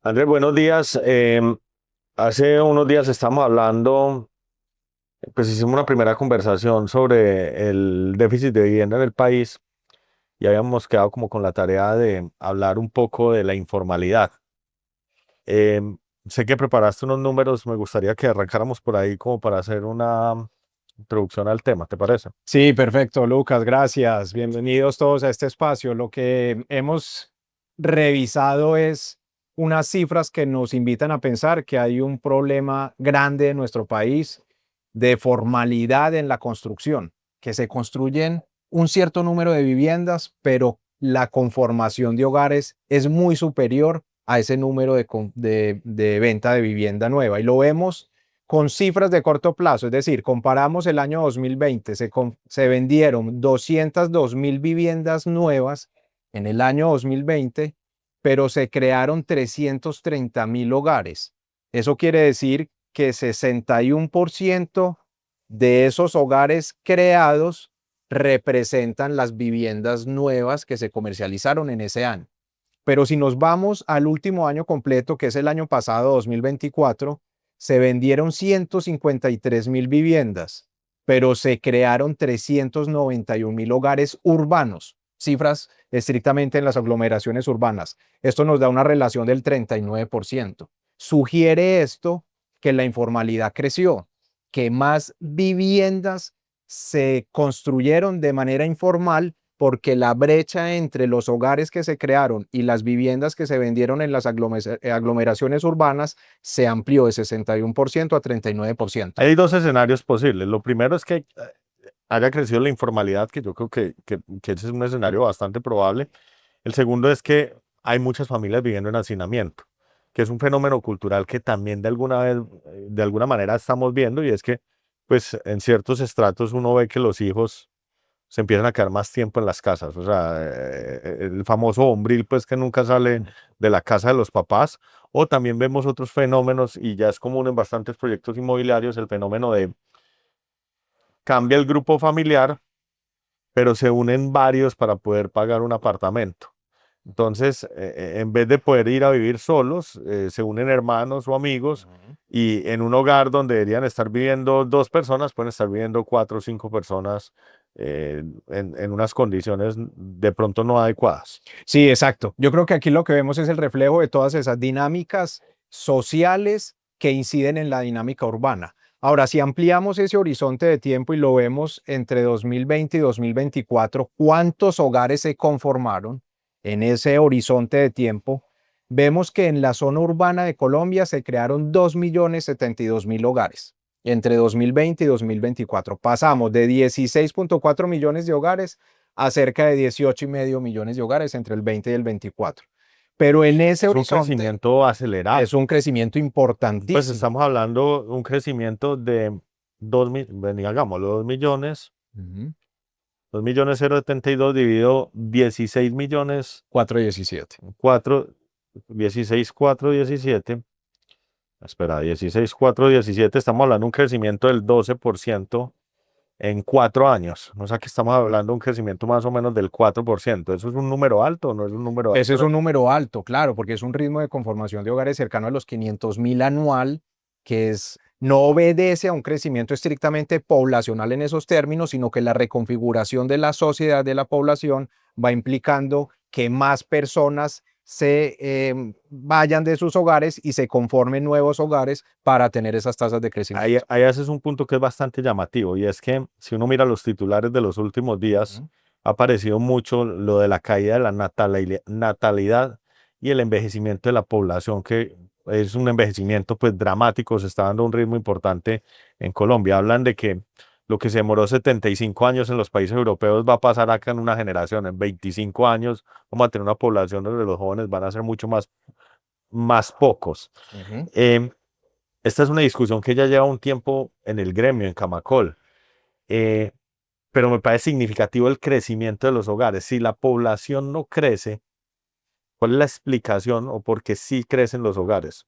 Andrés, buenos días. Hace unos días estamos hablando, pues hicimos una primera conversación sobre el déficit de vivienda en el país y habíamos quedado como con la tarea de hablar un poco de la informalidad. Em, Sé que preparaste unos números, me gustaría que arrancáramos por ahí como para hacer una introducción al tema, ¿te parece? Sí, perfecto, Lucas, gracias. Bienvenidos todos a este espacio. Lo que hemos revisado es unas cifras que nos invitan a pensar que hay un problema grande en nuestro país de formalidad en la construcción, que se construyen un cierto número de viviendas, pero la conformación de hogares es muy superior a ese número de venta de vivienda nueva. Y lo vemos con cifras de corto plazo, es decir, comparamos el año 2020, se vendieron 202.000 viviendas nuevas en el año 2020, pero se crearon 330.000 hogares. Eso quiere decir que 61% de esos hogares creados representan las viviendas nuevas que se comercializaron en ese año. Pero si nos vamos al último año completo, que es el año pasado, 2024, se vendieron 153.000 viviendas, pero se crearon 391.000 hogares urbanos, cifras estrictamente en las aglomeraciones urbanas. Esto nos da una relación del 39%. Sugiere esto que la informalidad creció, que más viviendas se construyeron de manera informal porque la brecha entre los hogares que se crearon y las viviendas que se vendieron en las aglomeraciones urbanas se amplió de 61% a 39%. Hay dos escenarios posibles. Lo primero es que haya crecido la informalidad, que yo creo que ese es un escenario bastante probable. El segundo es que hay muchas familias viviendo en hacinamiento, que es un fenómeno cultural que también de alguna manera estamos viendo, y es que, pues, en ciertos estratos uno ve que los hijos se empiezan a quedar más tiempo en las casas. O sea, el famoso bombril, pues, que nunca sale de la casa de los papás. O también vemos otros fenómenos, y ya es común en bastantes proyectos inmobiliarios, el fenómeno de cambia el grupo familiar, pero se unen varios para poder pagar un apartamento. Entonces, en vez de poder ir a vivir solos, se unen hermanos o amigos, y en un hogar donde deberían estar viviendo dos personas, pueden estar viviendo cuatro o cinco personas en unas condiciones de pronto no adecuadas. Sí, exacto. Yo creo que aquí lo que vemos es el reflejo de todas esas dinámicas sociales que inciden en la dinámica urbana. Ahora, si ampliamos ese horizonte de tiempo y lo vemos entre 2020 y 2024, ¿cuántos hogares se conformaron en ese horizonte de tiempo? Vemos que en la zona urbana de Colombia se crearon 2.072.000 hogares entre 2020 y 2024. Pasamos de 16.4 millones de hogares a cerca de 18,5 millones de hogares entre el 20 y el 24. Pero en ese Es un horizonte crecimiento acelerado. es un crecimiento Pues importantísimo. estamos hablando de un crecimiento de 2 millones, Ujú. 2.072 dividido 16 millones, 417. 4, 16, 4, 17. Espera, 16, 4, 17. Estamos hablando de un crecimiento del 12% en 4 años. O sea que estamos hablando de un crecimiento más o menos del 4%. ¿Eso es un número alto o no es un número Ese es alto? un número alto, claro, porque es un ritmo de conformación de hogares cercano a los 500.000 anual, que no obedece a un crecimiento estrictamente poblacional en esos términos, sino que la reconfiguración de la sociedad, de la población, va implicando que más personas se vayan de sus hogares y se conformen nuevos hogares para tener esas tasas de Ahí, crecimiento. ahí haces un punto que es bastante llamativo, y es que si uno mira los titulares de los últimos días, Ujú. ha aparecido mucho lo de la caída de la natalidad y el envejecimiento de la población, que es un envejecimiento pues dramático, se está dando un ritmo importante en Colombia. Hablan de que lo que se demoró 75 años en los países europeos va a pasar acá en una generación. En 25 años vamos a tener una población donde los jóvenes van a ser mucho más pocos. Ujú. Em, Esta es una discusión que ya lleva un tiempo en el gremio, en Camacol, eh, pero me parece significativo el crecimiento de los hogares. Si la población no crece, ¿cuál es la explicación o por qué sí crecen los hogares?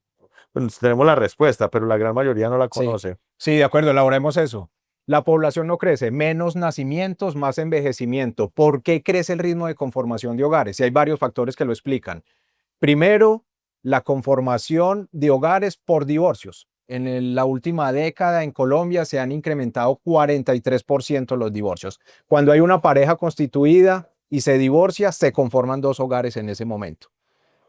Bueno, tenemos la respuesta, pero la gran mayoría no la Sí, conoce. sí, de acuerdo, elaboremos eso. La población no crece, menos nacimientos, más envejecimiento. ¿Por qué crece el ritmo de conformación de hogares? Y hay varios factores que lo explican. Primero, la conformación de hogares por divorcios. La última década en Colombia se han incrementado 43% los divorcios. Cuando hay una pareja constituida y se divorcia, se conforman dos hogares en ese momento.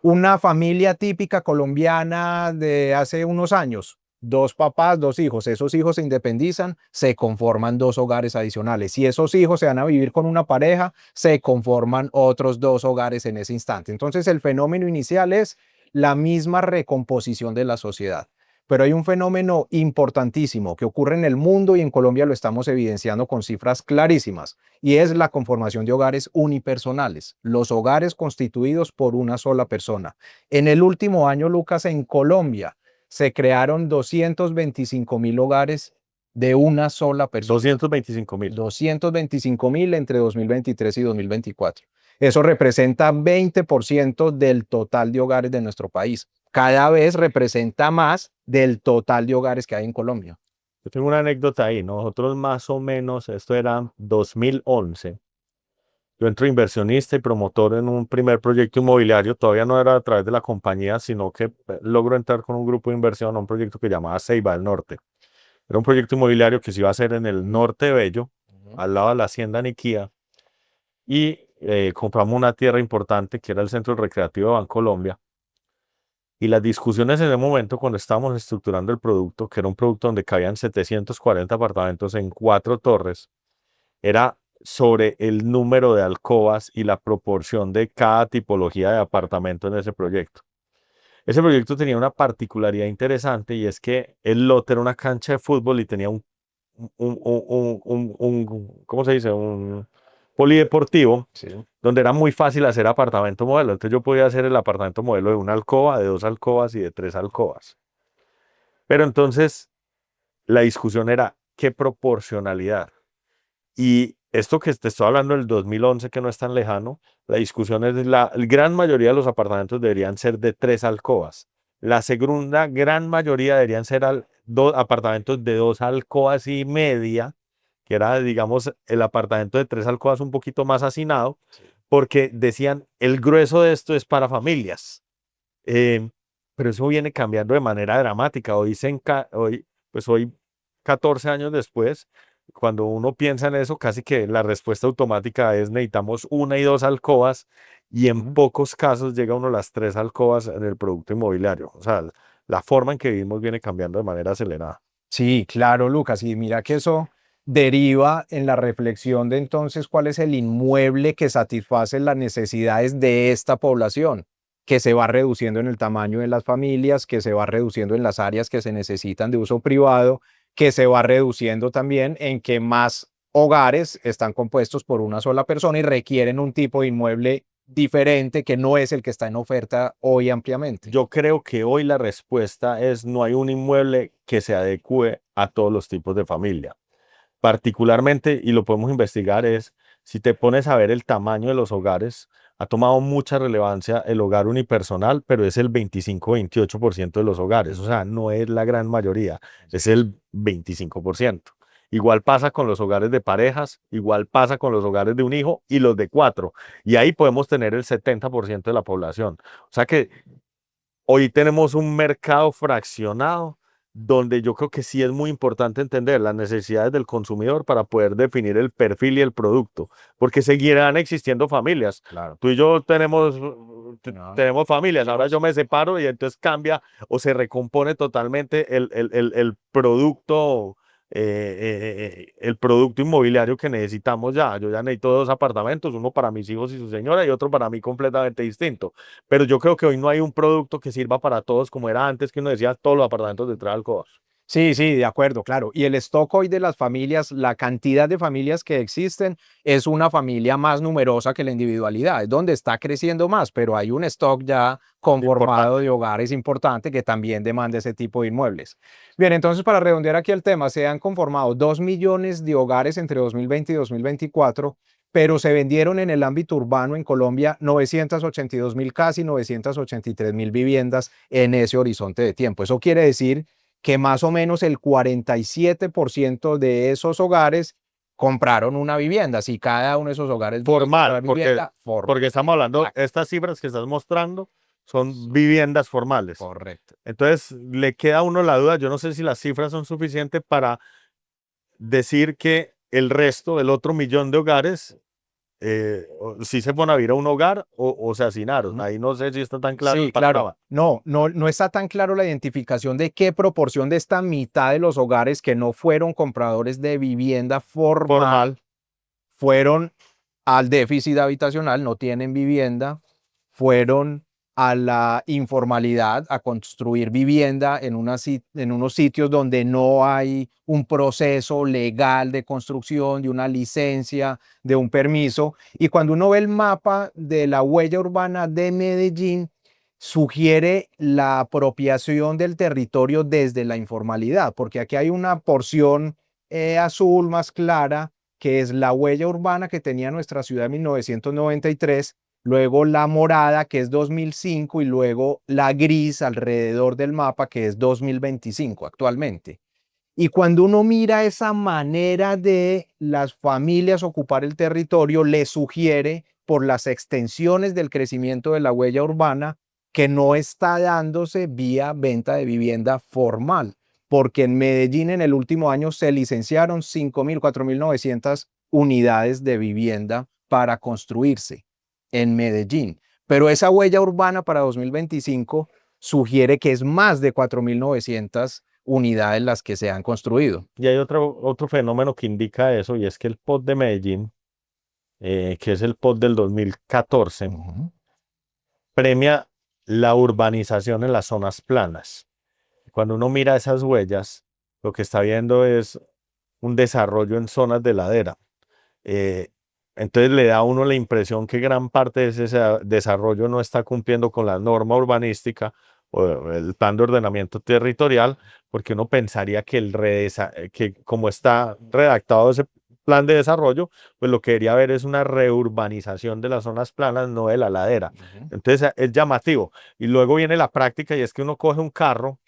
Una familia típica colombiana de hace unos años, dos papás, dos hijos, esos hijos se independizan, se conforman dos hogares adicionales. Si esos hijos se van a vivir con una pareja, se conforman otros dos hogares en ese instante. Entonces el fenómeno inicial es la misma recomposición de la sociedad. Pero hay un fenómeno importantísimo que ocurre en el mundo y en Colombia lo estamos evidenciando con cifras clarísimas, y es la conformación de hogares unipersonales, los hogares constituidos por una sola persona. En el último año, Lucas, en Colombia se crearon 225.000 hogares de una sola persona. 225.000. 225.000 entre 2023 y 2024. Eso representa 20% del total de hogares de nuestro país. Cada vez representa más del total de hogares que hay en Colombia. Yo tengo una anécdota ahí. Nosotros más o menos, esto era 2011. Yo entro inversionista y promotor en un primer proyecto inmobiliario. Todavía no era a través de la compañía, sino que logro entrar con un grupo de inversión a un proyecto que llamaba Ceiba del Norte. Era un proyecto inmobiliario que se iba a hacer en el norte de Bello, al lado de la hacienda Niquía. Y compramos una tierra importante que era el Centro Recreativo de Bancolombia. Y las discusiones en ese momento, cuando estábamos estructurando el producto, que era un producto donde cabían 740 apartamentos en 4 torres, era sobre el número de alcobas y la proporción de cada tipología de apartamento en ese proyecto. Ese proyecto tenía una particularidad interesante y es que el lote era una cancha de fútbol y tenía ¿cómo se dice? Un polideportivo, Sí. donde era muy fácil hacer apartamento modelo. Entonces yo podía hacer el apartamento modelo de una alcoba, de 2 alcobas y de 3 alcobas. Pero entonces la discusión era qué proporcionalidad. Y esto que te estoy hablando del 2011, que no es tan lejano, la discusión es la gran mayoría de los apartamentos deberían ser de 3 alcobas. La segunda gran mayoría deberían ser apartamentos de 2 alcobas y media, que era, digamos, el apartamento de 3 alcobas un poquito más hacinado, porque decían, el grueso de esto es para familias. Pero eso viene cambiando de manera dramática. Hoy, 14 años después, cuando uno piensa en eso, casi que la respuesta automática es necesitamos 1 y 2 alcobas y en pocos casos llega uno a las 3 alcobas en el producto inmobiliario. O sea, la forma en que vivimos viene cambiando de manera acelerada. Sí, claro, Lucas. Y mira que eso deriva en la reflexión de entonces cuál es el inmueble que satisface las necesidades de esta población, que se va reduciendo en el tamaño de las familias, que se va reduciendo en las áreas que se necesitan de uso privado, que se va reduciendo también en que más hogares están compuestos por una sola persona y requieren un tipo de inmueble diferente que no es el que está en oferta hoy ampliamente. Yo creo que hoy la respuesta es no hay un inmueble que se adecue a todos los tipos de familia. Particularmente, y lo podemos investigar, es si te pones a ver el tamaño de los hogares, ha tomado mucha relevancia el hogar unipersonal, pero es el 25-28% de los hogares, o sea, no es la gran mayoría, es el 25%. Igual pasa con los hogares de parejas, igual pasa con los hogares de un hijo y los de 4, y ahí podemos tener el 70% de la población. O sea que hoy tenemos un mercado fraccionado donde yo creo que sí es muy importante entender las necesidades del consumidor para poder definir el perfil y el producto, porque seguirán existiendo familias. Claro. Tú y yo tenemos, No. tenemos familias, ahora yo me separo y entonces cambia o se recompone totalmente el producto. El producto inmobiliario que necesitamos ya. Yo ya necesito 2 apartamentos, uno para mis hijos y su señora y otro para mí completamente distinto. Pero yo creo que hoy no hay un producto que sirva para todos como era antes, que uno decía todos los apartamentos de 3 alcobas. Sí, sí, de acuerdo, claro. Y el stock hoy de las familias, la cantidad de familias que existen, es una familia más numerosa que la individualidad, es donde está creciendo más, pero hay un stock ya conformado de hogares importante que también demanda ese tipo de inmuebles. Bien, entonces para redondear aquí el tema, se han conformado 2 millones de hogares entre 2020 y 2024, pero se vendieron en el ámbito urbano en Colombia 982.000, casi 983.000 viviendas en ese horizonte de tiempo. Eso quiere decir que más o menos el 47% de esos hogares compraron una vivienda. Si cada uno de esos hogares Formal, vivienda, porque estamos hablando, Exacto. estas cifras que estás mostrando son viviendas formales. Correcto. Entonces, le queda a uno la duda, yo no sé si las cifras son suficientes para decir que el resto del otro millón de hogares sí se van a vivir a un hogar o se hacinaron. Ahí no sé si está tan claro el Sí, claro. panorama. No está tan claro la identificación de qué proporción de esta mitad de los hogares que no fueron compradores de vivienda formal Formal. fueron al déficit habitacional, no tienen vivienda, fueron a la informalidad, a construir vivienda en unos sitios donde no hay un proceso legal de construcción, de una licencia, de un permiso. Y cuando uno ve el mapa de la huella urbana de Medellín, sugiere la apropiación del territorio desde la informalidad, porque aquí hay una porción azul más clara, que es la huella urbana que tenía nuestra ciudad en 1993, luego la morada, que es 2005, y luego la gris alrededor del mapa, que es 2025 actualmente. Y cuando uno mira esa manera de las familias ocupar el territorio, le sugiere, por las extensiones del crecimiento de la huella urbana, que no está dándose vía venta de vivienda formal, porque en Medellín en el último año se licenciaron 5.000, 4.900 unidades de vivienda para construirse en Medellín. Pero esa huella urbana para 2025 sugiere que es más de 4.900 unidades las que se han construido. Y hay otro fenómeno que indica eso, y es que el POT de Medellín, que es el POT del 2014, premia la urbanización en las zonas planas. Cuando uno mira esas huellas, lo que está viendo es un desarrollo en zonas de ladera. Entonces le da a uno la impresión que gran parte de ese desarrollo no está cumpliendo con la norma urbanística o el plan de ordenamiento territorial, porque uno pensaría que como está redactado ese plan de desarrollo, pues lo que debería haber es una reurbanización de las zonas planas, no de la ladera. Entonces es llamativo. Y luego viene la práctica, y es que uno coge un carro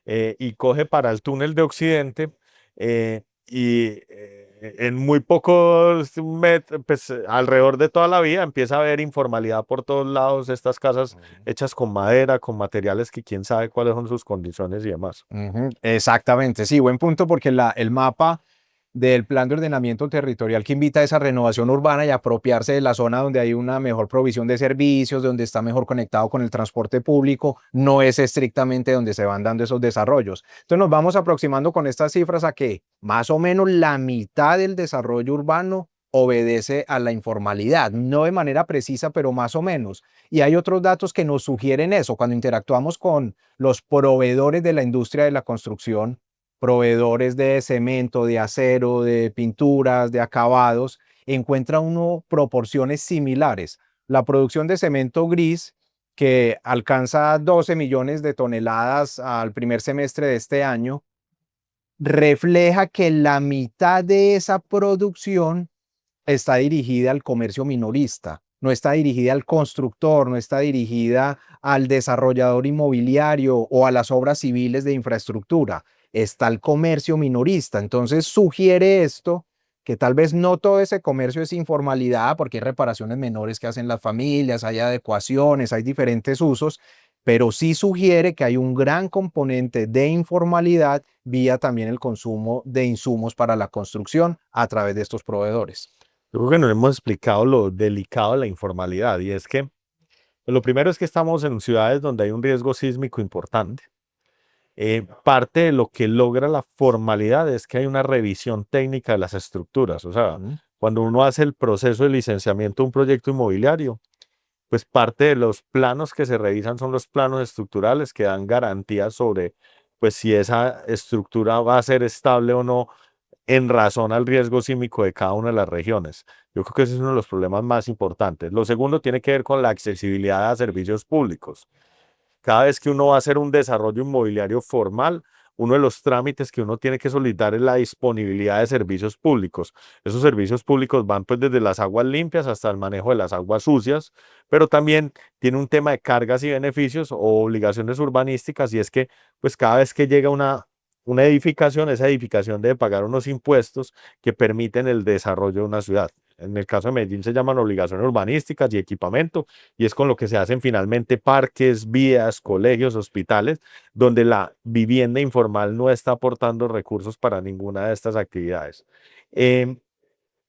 y coge para el túnel de Occidente, en muy pocos metros, pues alrededor de toda la vía empieza a haber informalidad por todos lados, estas casas hechas con madera, con materiales que quién sabe cuáles son sus condiciones y demás. Exactamente, sí, buen punto, porque el mapa del plan de ordenamiento territorial que invita a esa renovación urbana y apropiarse de la zona donde hay una mejor provisión de servicios, donde está mejor conectado con el transporte público, no es estrictamente donde se van dando esos desarrollos. Entonces nos vamos aproximando con estas cifras a que más o menos la mitad del desarrollo urbano obedece a la informalidad, no de manera precisa, pero más o menos. Y hay otros datos que nos sugieren eso. Cuando interactuamos con los proveedores de la industria de la construcción, proveedores de cemento, de acero, de pinturas, de acabados, encuentra uno proporciones similares. La producción de cemento gris, que alcanza 12 millones de toneladas al primer semestre de este año, refleja que la mitad de esa producción está dirigida al comercio minorista, no está dirigida al constructor, no está dirigida al desarrollador inmobiliario o a las obras civiles de infraestructura, está el comercio minorista. Entonces sugiere esto, que tal vez no todo ese comercio es informalidad, porque hay reparaciones menores que hacen las familias, hay adecuaciones, hay diferentes usos, pero sí sugiere que hay un gran componente de informalidad vía también el consumo de insumos para la construcción a través de estos proveedores. Yo creo que nos hemos explicado lo delicado de la informalidad, y es que pues, lo primero es que estamos en ciudades donde hay un riesgo sísmico importante. Parte de lo que logra la formalidad es que hay una revisión técnica de las estructuras. O sea, cuando uno hace el proceso de licenciamiento de un proyecto inmobiliario, pues parte de los planos que se revisan son los planos estructurales que dan garantías sobre pues si esa estructura va a ser estable o no en razón al riesgo sísmico de cada una de las regiones. Yo creo que ese es uno de los problemas más importantes. Lo segundo tiene que ver con la accesibilidad a servicios públicos. Cada vez que uno va a hacer un desarrollo inmobiliario formal, uno de los trámites que uno tiene que solicitar es la disponibilidad de servicios públicos. Esos servicios públicos van pues desde las aguas limpias hasta el manejo de las aguas sucias, pero también tiene un tema de cargas y beneficios o obligaciones urbanísticas, y es que pues cada vez que llega una edificación, esa edificación debe pagar unos impuestos que permiten el desarrollo de una ciudad. en el caso de Medellín se llaman obligaciones urbanísticas y equipamiento, y es con lo que se hacen finalmente parques, vías, colegios, hospitales, donde la vivienda informal no está aportando recursos para ninguna de estas actividades. Em,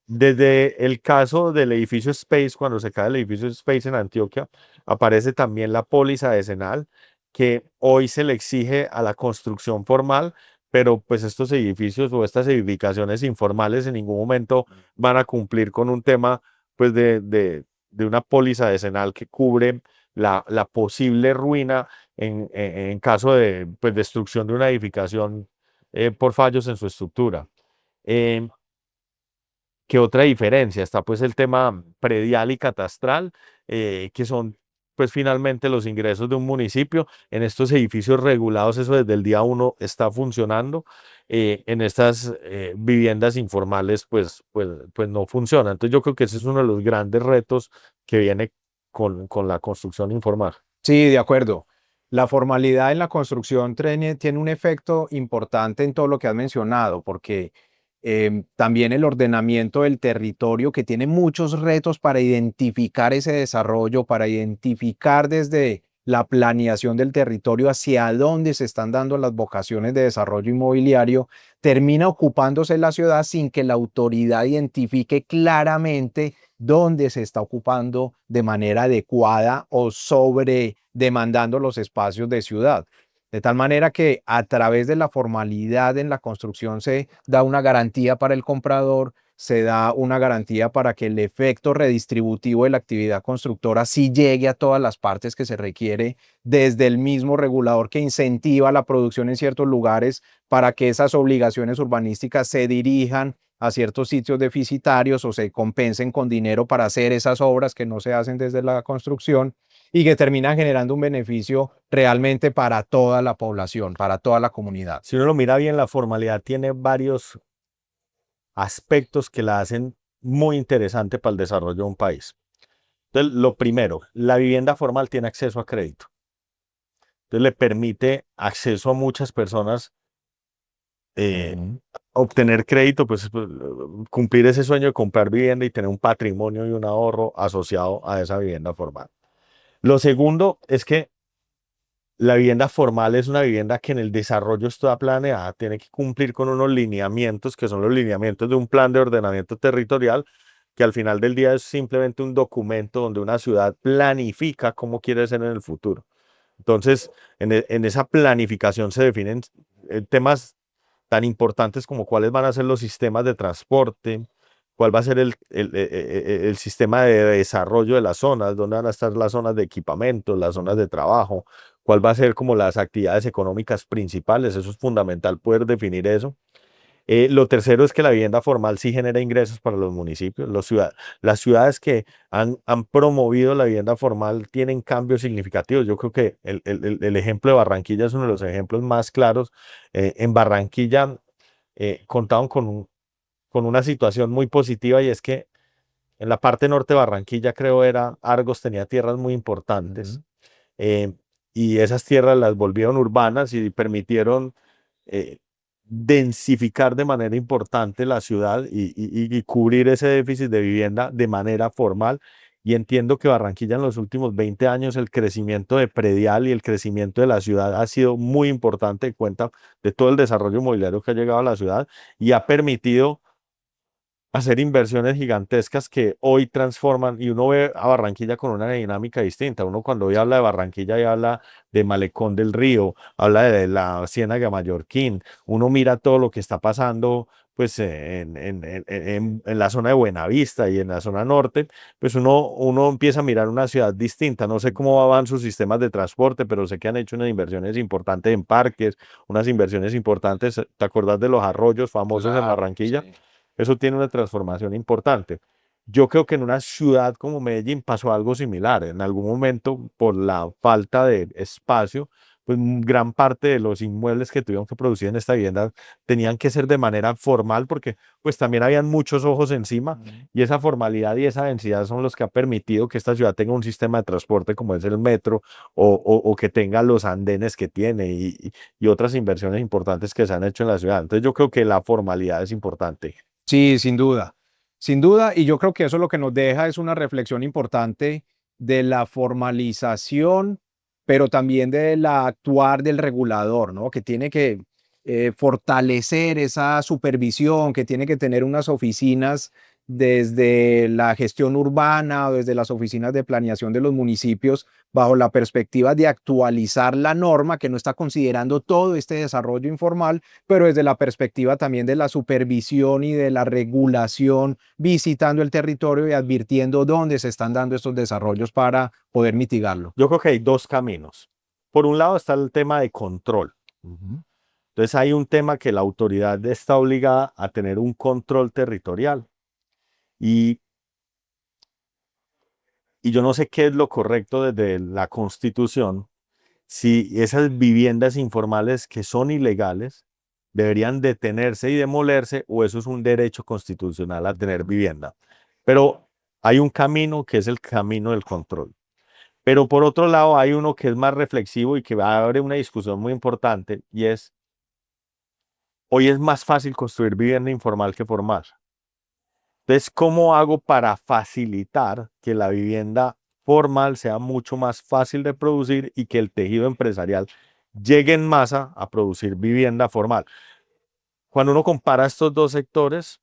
Desde el caso del edificio Space, cuando se cae el edificio Space en Antioquia, aparece también la póliza decenal que hoy se le exige a la construcción formal, pero pues estos edificios o estas edificaciones informales en ningún momento van a cumplir con un tema pues de una póliza decenal que cubre la posible ruina en caso de pues, destrucción de una edificación por fallos en su estructura. Em, ¿Qué otra diferencia? Está pues el tema predial y catastral, que son pues finalmente los ingresos de un municipio. En estos edificios regulados, eso desde el día uno está funcionando. En estas viviendas informales, pues no funciona. Entonces yo creo que ese es uno de los grandes retos que viene con la construcción informal. Sí, de acuerdo. La formalidad en la construcción tiene un efecto importante en todo lo que has mencionado, porque también el ordenamiento del territorio, que tiene muchos retos para identificar ese desarrollo, para identificar desde la planeación del territorio hacia dónde se están dando las vocaciones de desarrollo inmobiliario, termina ocupándose la ciudad sin que la autoridad identifique claramente dónde se está ocupando de manera adecuada o sobre demandando los espacios de ciudad. De tal manera que a través de la formalidad en la construcción se da una garantía para el comprador, se da una garantía para que el efecto redistributivo de la actividad constructora sí llegue a todas las partes que se requiere, desde el mismo regulador que incentiva la producción en ciertos lugares para que esas obligaciones urbanísticas se dirijan a ciertos sitios deficitarios o se compensen con dinero para hacer esas obras que no se hacen desde la construcción y que terminan generando un beneficio realmente para toda la población, para toda la comunidad. Si uno lo mira bien, la formalidad tiene varios aspectos que la hacen muy interesante para el desarrollo de un país. Entonces, lo primero, la vivienda formal tiene acceso a crédito. Entonces, le permite acceso a muchas personas obtener crédito, pues cumplir ese sueño de comprar vivienda y tener un patrimonio y un ahorro asociado a esa vivienda formal. Lo segundo es que la vivienda formal es una vivienda que en el desarrollo está planeada, tiene que cumplir con unos lineamientos que son los lineamientos de un plan de ordenamiento territorial, que al final del día es simplemente un documento donde una ciudad planifica cómo quiere ser en el futuro. Entonces, en esa planificación se definen temas tan importantes como cuáles van a ser los sistemas de transporte, cuál va a ser el sistema de desarrollo de las zonas, dónde van a estar las zonas de equipamiento, las zonas de trabajo, cuál va a ser como las actividades económicas principales. Eso es fundamental poder definir eso. Lo tercero es que la vivienda formal sí genera ingresos para los municipios. Las ciudades que han promovido la vivienda formal tienen cambios significativos. Yo creo que el ejemplo de Barranquilla es uno de los ejemplos más claros. En Barranquilla contaban con una situación muy positiva, y es que en la parte norte de Barranquilla, creo era Argos, tenía tierras muy importantes. eh, y esas tierras las volvieron urbanas y permitieron eh, densificar de manera importante la ciudad y cubrir ese déficit de vivienda de manera formal. Y entiendo que Barranquilla en los últimos 20 años el crecimiento de predial y el crecimiento de la ciudad ha sido muy importante en cuenta de todo el desarrollo inmobiliario que ha llegado a la ciudad y ha permitido hacer inversiones gigantescas que hoy transforman, y uno ve a Barranquilla con una dinámica distinta. Uno cuando hoy habla de Barranquilla y habla de Malecón del Río, habla de la Ciénaga Mallorquín, uno mira todo lo que está pasando pues en la zona de Buenavista y en la zona norte, pues uno empieza a mirar una ciudad distinta. No sé cómo van sus sistemas de transporte, pero sé que han hecho unas inversiones importantes en parques, unas inversiones importantes. ¿Te acordás de los arroyos famosos en Claro, Barranquilla? sí. Eso tiene una transformación importante. Yo creo que en una ciudad como Medellín pasó algo similar. En algún momento, por la falta de espacio, pues gran parte de los inmuebles que tuvieron que producir en esta vivienda tenían que ser de manera formal, porque pues también habían muchos ojos encima, y esa formalidad y esa densidad son los que ha permitido que esta ciudad tenga un sistema de transporte como es el metro, o que tenga los andenes que tiene, y otras inversiones importantes que se han hecho en la ciudad. Entonces yo creo que la formalidad es importante. Sí, sin duda. Sin duda, y yo creo que eso lo que nos deja es una reflexión importante de la formalización, pero también de la actuar del regulador, ¿no? Que tiene que fortalecer esa supervisión, que tiene que tener unas oficinas desde la gestión urbana o desde las oficinas de planeación de los municipios bajo la perspectiva de actualizar la norma que no está considerando todo este desarrollo informal, pero desde la perspectiva también de la supervisión y de la regulación, visitando el territorio y advirtiendo dónde se están dando estos desarrollos para poder mitigarlo. Yo creo que hay dos caminos. Por un lado está el tema de control. Ujú. Entonces hay un tema que la autoridad está obligada a tener un control territorial. Y, y yo no sé qué es lo correcto desde la Constitución, si esas viviendas informales que son ilegales deberían detenerse y demolerse o eso es un derecho constitucional a tener vivienda. Pero hay un camino que es el camino del control. Pero por otro lado hay uno que es más reflexivo y que va a haber una discusión muy importante y es, hoy es más fácil construir vivienda informal que formal. Entonces, ¿cómo hago para facilitar que la vivienda formal sea mucho más fácil de producir y que el tejido empresarial llegue en masa a producir vivienda formal? Cuando uno compara estos dos sectores,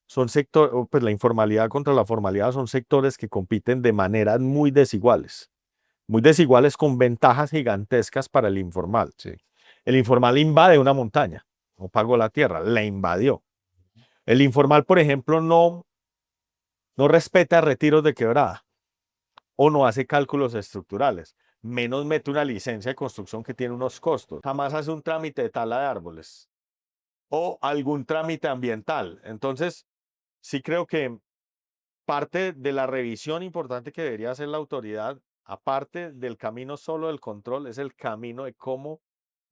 son sectores, pues la informalidad contra la formalidad son sectores que compiten de maneras muy desiguales con ventajas gigantescas para el informal. Sí. El informal invade una montaña, no pagó la tierra, la invadió. El informal, por ejemplo, no respeta retiros de quebrada o no hace cálculos estructurales, menos mete una licencia de construcción que tiene unos costos, jamás hace un trámite de tala de árboles o algún trámite ambiental. Entonces, sí creo que parte de la revisión importante que debería hacer la autoridad, aparte del camino solo del control, es el camino de cómo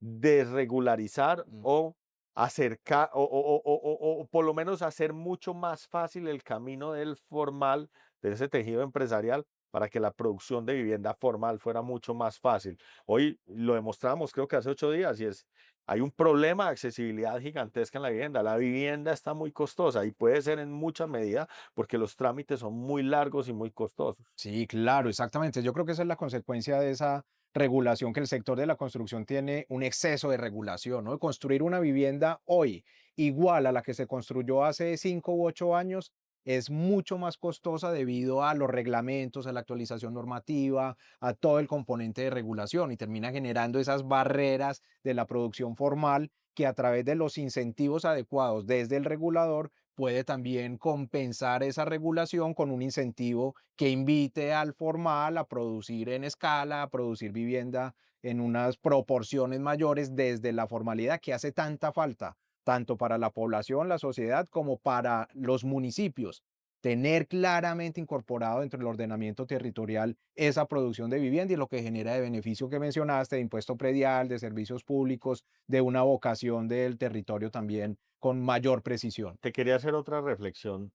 desregularizar o acercar o por lo menos hacer mucho más fácil el camino del formal, de ese tejido empresarial, para que la producción de vivienda formal fuera mucho más fácil. Hoy lo demostramos, creo que hace 8 días, y es, hay un problema de accesibilidad gigantesca en la vivienda. La vivienda está muy costosa y puede ser en mucha medida porque los trámites son muy largos y muy costosos. Sí, claro, exactamente. Yo creo que esa es la consecuencia de esa regulación, que el sector de la construcción tiene un exceso de regulación, ¿no? Construir una vivienda hoy igual a la que se construyó hace 5 u 8 años es mucho más costosa debido a los reglamentos, a la actualización normativa, a todo el componente de regulación y termina generando esas barreras de la producción formal que a través de los incentivos adecuados desde el regulador puede también compensar esa regulación con un incentivo que invite al formal a producir en escala, a producir vivienda en unas proporciones mayores desde la formalidad que hace tanta falta, tanto para la población, la sociedad, como para los municipios. Tener claramente incorporado dentro del ordenamiento territorial esa producción de vivienda y lo que genera de beneficio que mencionaste, de impuesto predial, de servicios públicos, de una vocación del territorio también con mayor precisión. Te quería hacer otra reflexión.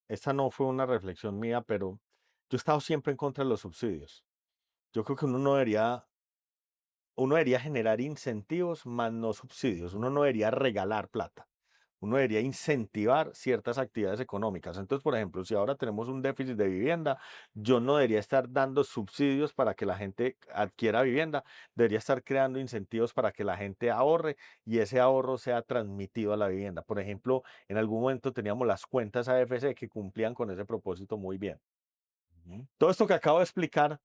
Esta no fue una reflexión mía, pero yo he estado siempre en contra de los subsidios. Yo creo que uno debería generar incentivos más no subsidios. Uno no debería regalar plata. Uno debería incentivar ciertas actividades económicas. Entonces, por ejemplo, si ahora tenemos un déficit de vivienda, yo no debería estar dando subsidios para que la gente adquiera vivienda. Debería estar creando incentivos para que la gente ahorre y ese ahorro sea transmitido a la vivienda. Por ejemplo, en algún momento teníamos las cuentas AFC que cumplían con ese propósito muy bien. Ujú. Todo esto que acabo de explicar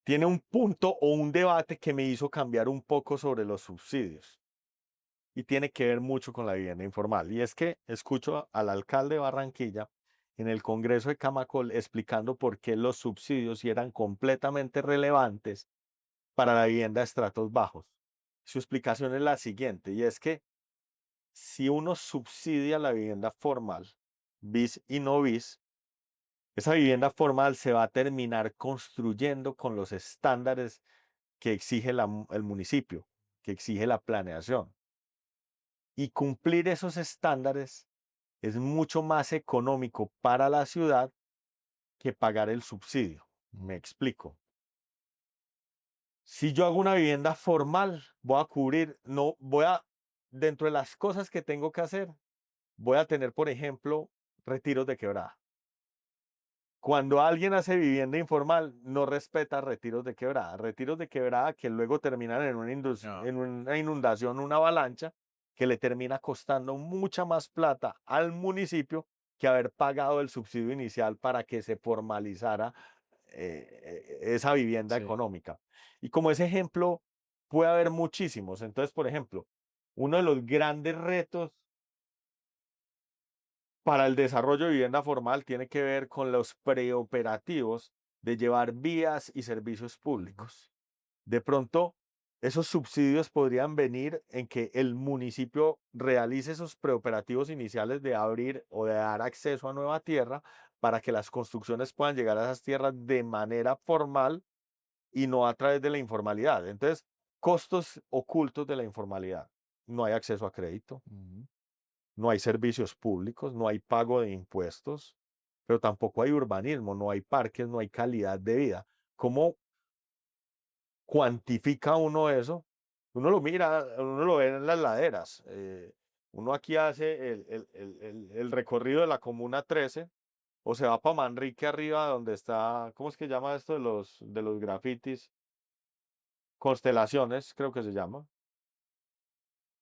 tiene un punto o un debate que me hizo cambiar un poco sobre los subsidios y tiene que ver mucho con la vivienda informal. Y es que escucho al alcalde de Barranquilla en el Congreso de Camacol explicando por qué los subsidios sí eran completamente relevantes para la vivienda de estratos bajos. Su explicación es la siguiente, y es que si uno subsidia la vivienda formal, bis y no bis, esa vivienda formal se va a terminar construyendo con los estándares que exige el municipio, que exige la planeación. Y cumplir esos estándares es mucho más económico para la ciudad que pagar el subsidio. Me explico. Si yo hago una vivienda formal, voy a cubrir, no voy a, dentro de las cosas que tengo que hacer, voy a tener, por ejemplo, retiros de quebrada. Cuando alguien hace vivienda informal, no respeta retiros de quebrada que luego terminan en No. en una inundación, una avalancha, que le termina costando mucha más plata al municipio que haber pagado el subsidio inicial para que se formalizara esa vivienda Sí. económica. Y como ese ejemplo, puede haber muchísimos. Entonces, por ejemplo, uno de los grandes retos para el desarrollo de vivienda formal tiene que ver con los preoperativos de llevar vías y servicios públicos. De pronto, esos subsidios podrían venir en que el municipio realice esos preoperativos iniciales de abrir o de dar acceso a nueva tierra para que las construcciones puedan llegar a esas tierras de manera formal y no a través de la informalidad. Entonces, costos ocultos de la informalidad. No hay acceso a crédito, Ujú. no hay servicios públicos, no hay pago de impuestos, pero tampoco hay urbanismo, no hay parques, no hay calidad de vida. ¿Cómo cuantifica uno eso? Uno lo mira, uno lo ve en las laderas. Uno aquí hace el recorrido de la Comuna 13 o se va para Manrique arriba donde está, ¿cómo es que llama esto de los grafitis? Constelaciones, creo que se llama.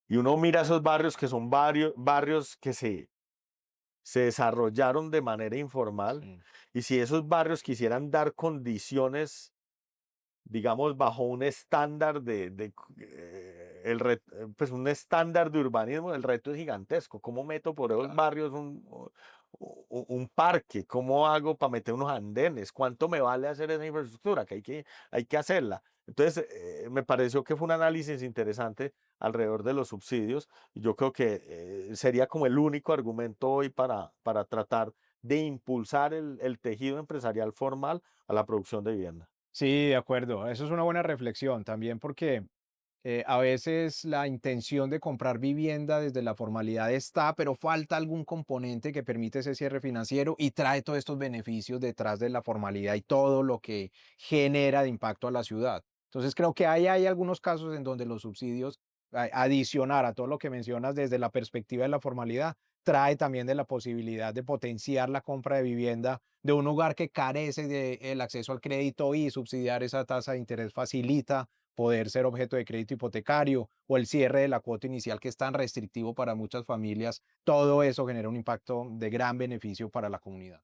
Y uno mira esos barrios que son barrios que se desarrollaron de manera informal. Sí. Y si esos barrios quisieran dar condiciones, digamos, bajo un estándar pues un estándar de urbanismo, el reto es gigantesco. ¿Cómo meto por esos Claro. barrios un parque? ¿Cómo hago para meter unos andenes? ¿Cuánto me vale hacer esa infraestructura? Que hay que hacerla. Entonces, me pareció que fue un análisis interesante alrededor de los subsidios. Y yo creo que sería como el único argumento hoy para tratar de impulsar el tejido empresarial formal a la producción de vivienda. Sí, de acuerdo. Eso es una buena reflexión también porque a veces la intención de comprar vivienda desde la formalidad está, pero falta algún componente que permite ese cierre financiero y trae todos estos beneficios detrás de la formalidad y todo lo que genera de impacto a la ciudad. Entonces creo que ahí hay algunos casos en donde los subsidios, adicionar a todo lo que mencionas desde la perspectiva de la formalidad, trae también de la posibilidad de potenciar la compra de vivienda de un hogar que carece del acceso al crédito y subsidiar esa tasa de interés facilita poder ser objeto de crédito hipotecario o el cierre de la cuota inicial que es tan restrictivo para muchas familias, todo eso genera un impacto de gran beneficio para la comunidad.